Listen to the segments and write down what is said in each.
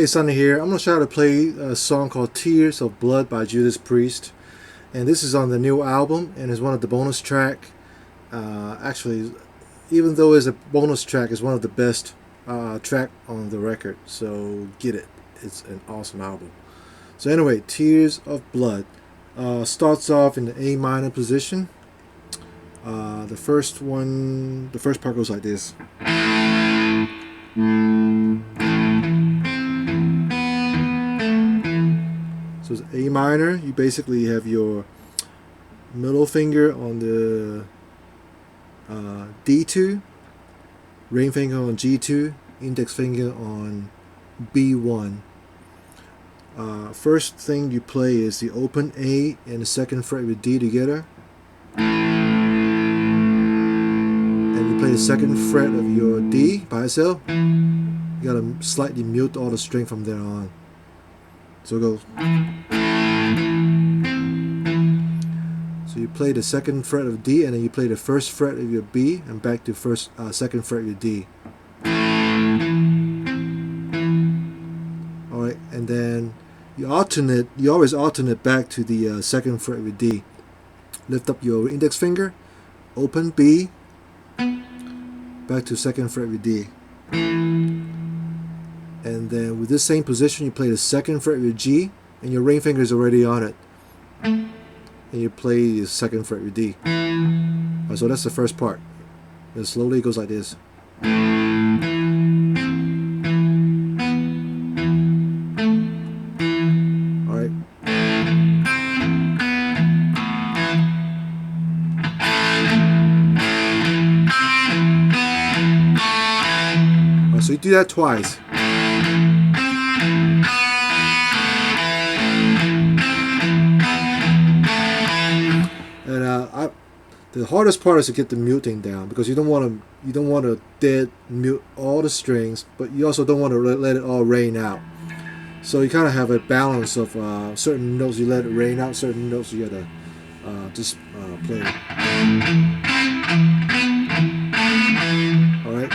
Hey, Sonny here. I'm going to try to play a song called Tears of Blood by Judas Priest. And this is on the new album and is one of the bonus track. Actually, even though it's a bonus track, it's one of the best track on the record. So get it. It's an awesome album. So anyway, Tears of Blood starts off in the A minor position. The first part goes like this. So it's A minor. You basically have your middle finger on the D2, ring finger on G2, index finger on B1. First thing you play is the open A and the second fret with D together. And you play the second fret of your D by itself. You gotta slightly mute all the string from there on. So it goes. So you play the second fret of D, and then you play the first fret of your B, and back to second fret of your D. All right, and then you always alternate back to the second fret of your D. Lift up your index finger, open B, back to second fret of your D. And then with this same position, you play the second fret of your G, and your ring finger is already on it. And you play the second fret of your D. Alright, so that's the first part. And slowly it goes like this. Alright. So you do that twice. And the hardest part is to get the muting down, because you don't want to dead mute all the strings, but you also don't want to let it all rain out. So you kind of have a balance of certain notes you let it rain out, certain notes you gotta just play. All right.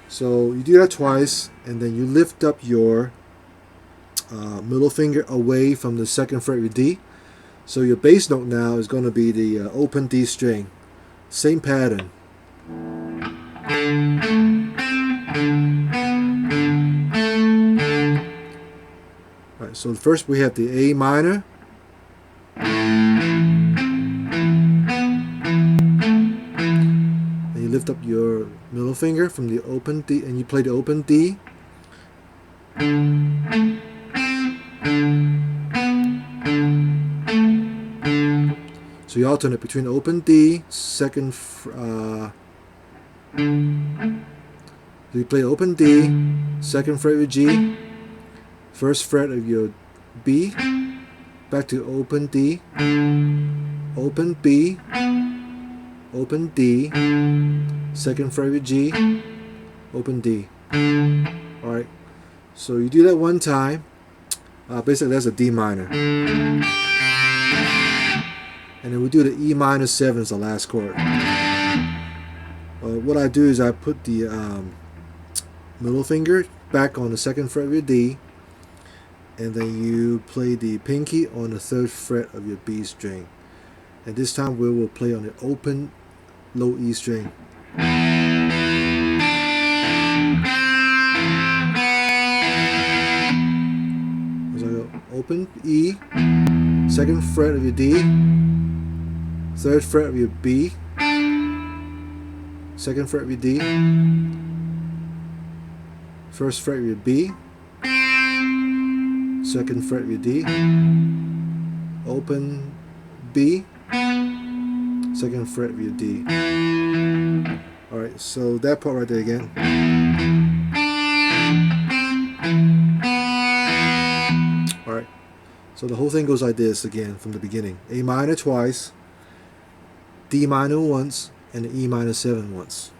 So you do that twice, and then you lift up your middle finger away from the second fret of your D. So your bass note now is going to be the open D string. Same pattern. Alright, so first we have the A minor. And you lift up your middle finger from the open D, and you play the open D. So you alternate between open D, second, so you play open D, second fret of G, first fret of your B, back to open D, open B, open D, second fret of your G, open D. Alright, so you do that one time. Basically that's a D minor. And then we do the E minor 7 as the last chord. What I do is I put the middle finger back on the second fret of your D, and then you play the pinky on the third fret of your B string. And this time we will play on the open low E string. So I go open E, second fret of your D, third fret of your B, second fret of your D, first fret of your B, second fret of your D, open B, second fret of your D. Alright, so that part right there again. Alright, so the whole thing goes like this again from the beginning. A minor twice, D minor once, and the E minor 7 once.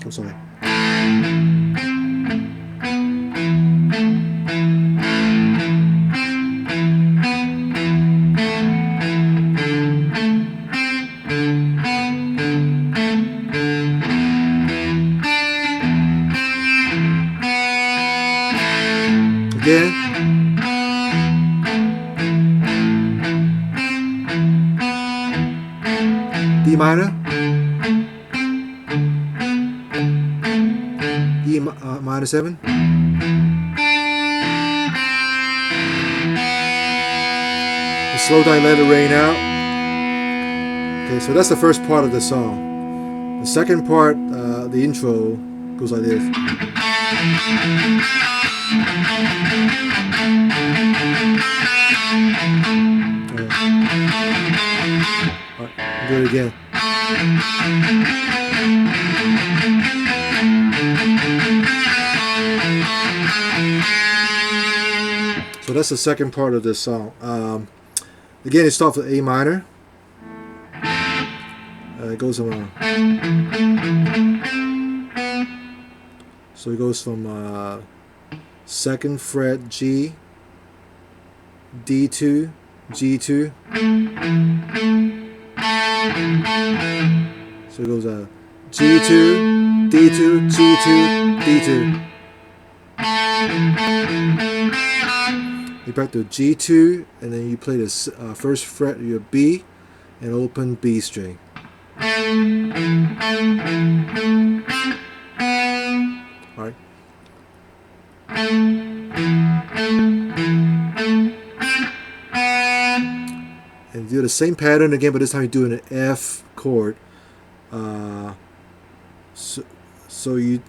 I'm sorry. minor, E minor 7, the slow down, let it rain out. Okay, so that's the first part of the song. The second part, the intro, goes like this. Alright, do it again. So that's the second part of this song. Again, it starts with A minor. It goes on. So it goes from 2nd fret G, D2, G2. So it goes G2, D2, G2, D2. You back to G2, and then you play the first fret of your B and open B string. Alright. And do the same pattern again, but this time you do an F chord. So you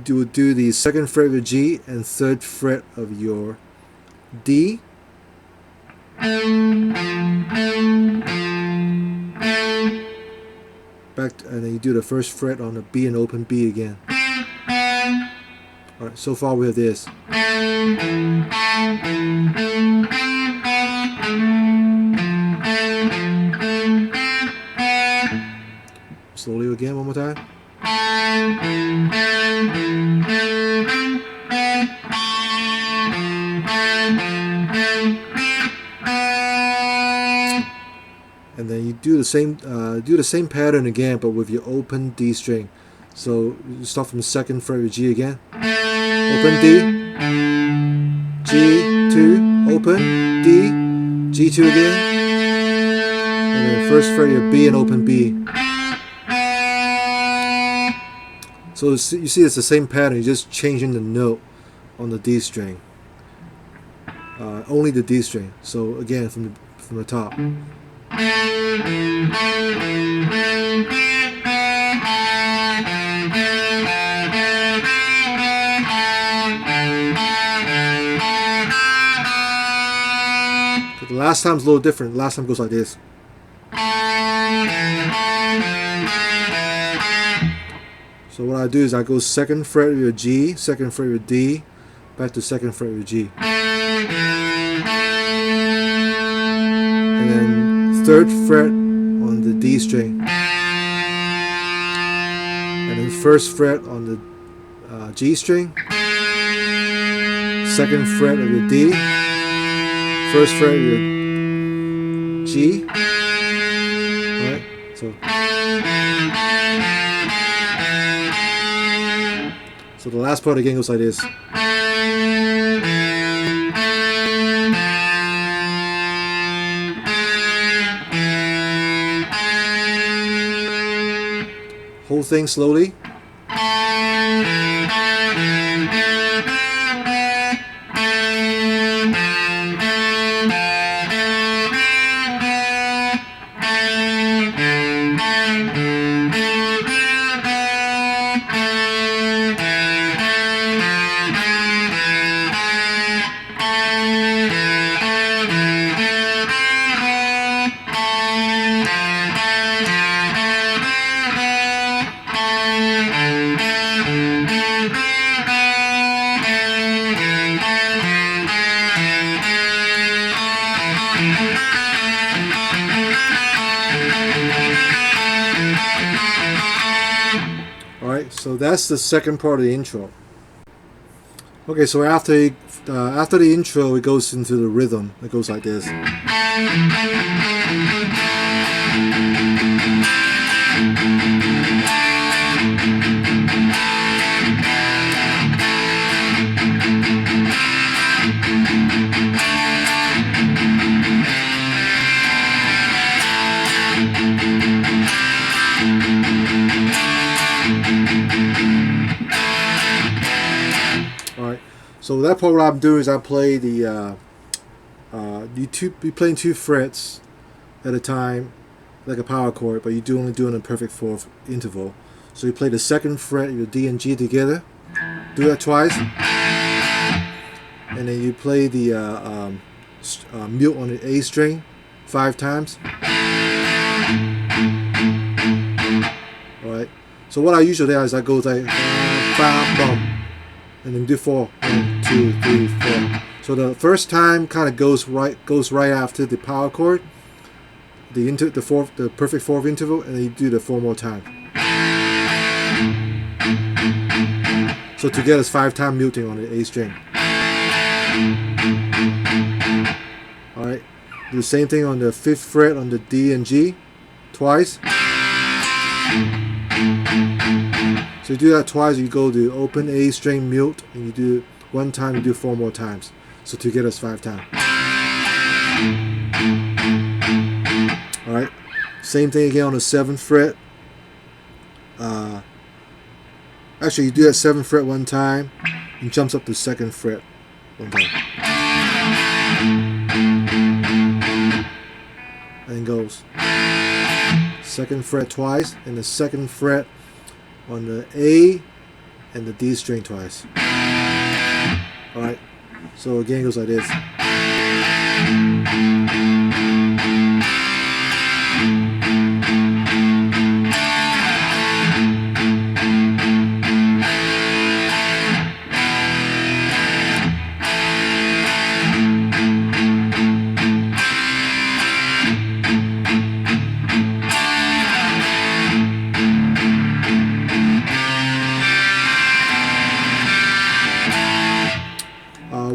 do the 2nd fret of your G and 3rd fret of your D. And then you do the 1st fret on the B and open B again. Alright, so far we have this. Slowly again, one more time. And then you do the same pattern again, but with your open D string. So you start from the 2nd fret of G again. Open D, G2, open D, G2 again, and then 1st fret of your B and open B. So you see, it's the same pattern. You're just changing the note on the D string. Only the D string. So again, from the top. So the last time's a little different. The last time goes like this. So what I do is I go 2nd fret of your G, 2nd fret of your D, back to 2nd fret of your G. And then 3rd fret on the D string. And then 1st fret on the G string. 2nd fret of your D. 1st fret of your G. Alright, so the last part again goes like this. Whole thing slowly. Alright, so that's the second part of the intro. Okay, so after the intro, it goes into the rhythm. It goes like this. that part, what I'm doing is I play the you playing 2 frets at a time, like a power chord, but you're only doing a perfect fourth interval. So you play the 2nd fret, your D and G together. Do that twice, and then you play the mute on the A string 5 times. Alright. So what I usually do is I go like bum, and then do 4. 1, 2, 3, 4. So the first time kind of goes right after the power chord, the perfect fourth interval, and then you do the 4 more times. So together it's 5 times muting on the A string. Alright. Do the same thing on the 5th fret on the D and G twice. So you do that twice, you go to open A string mute, and you do 1 time, you do 4 more times. So together it's 5 times. Alright. Same thing again on the 7th fret. Actually, you do that 7th fret 1 time, and jumps up to 2nd fret 1 time. And goes 2nd fret twice, and the 2nd fret on the A and the D string twice. Alright, so again it goes like this.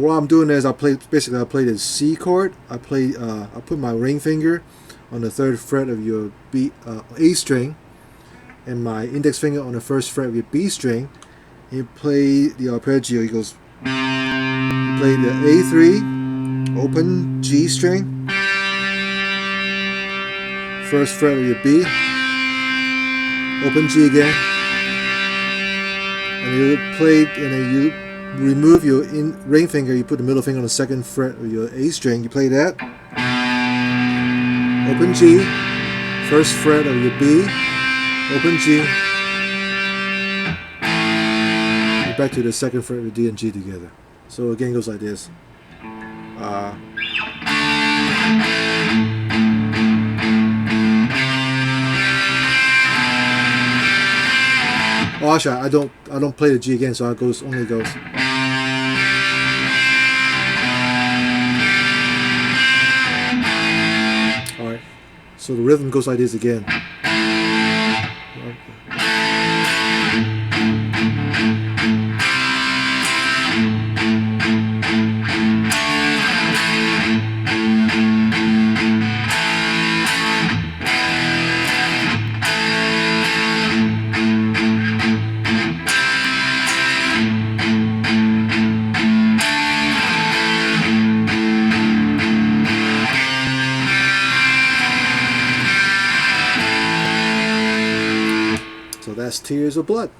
What I'm doing is I play the C chord. I put my ring finger on the 3rd fret of your A string, and my index finger on the 1st fret of your B string. And you play the arpeggio. You play the A3, open G string, 1st fret of your B, open G again, and you remove your ring finger, you put the middle finger on the 2nd fret of your A string, you play that, open G, 1st fret of your B, open G, and back to the 2nd fret of your D and G together. So again it goes like this. Oh, actually, I don't play the G again, so it only goes. Alright, so the rhythm goes like this again. So that's Tears of Blood.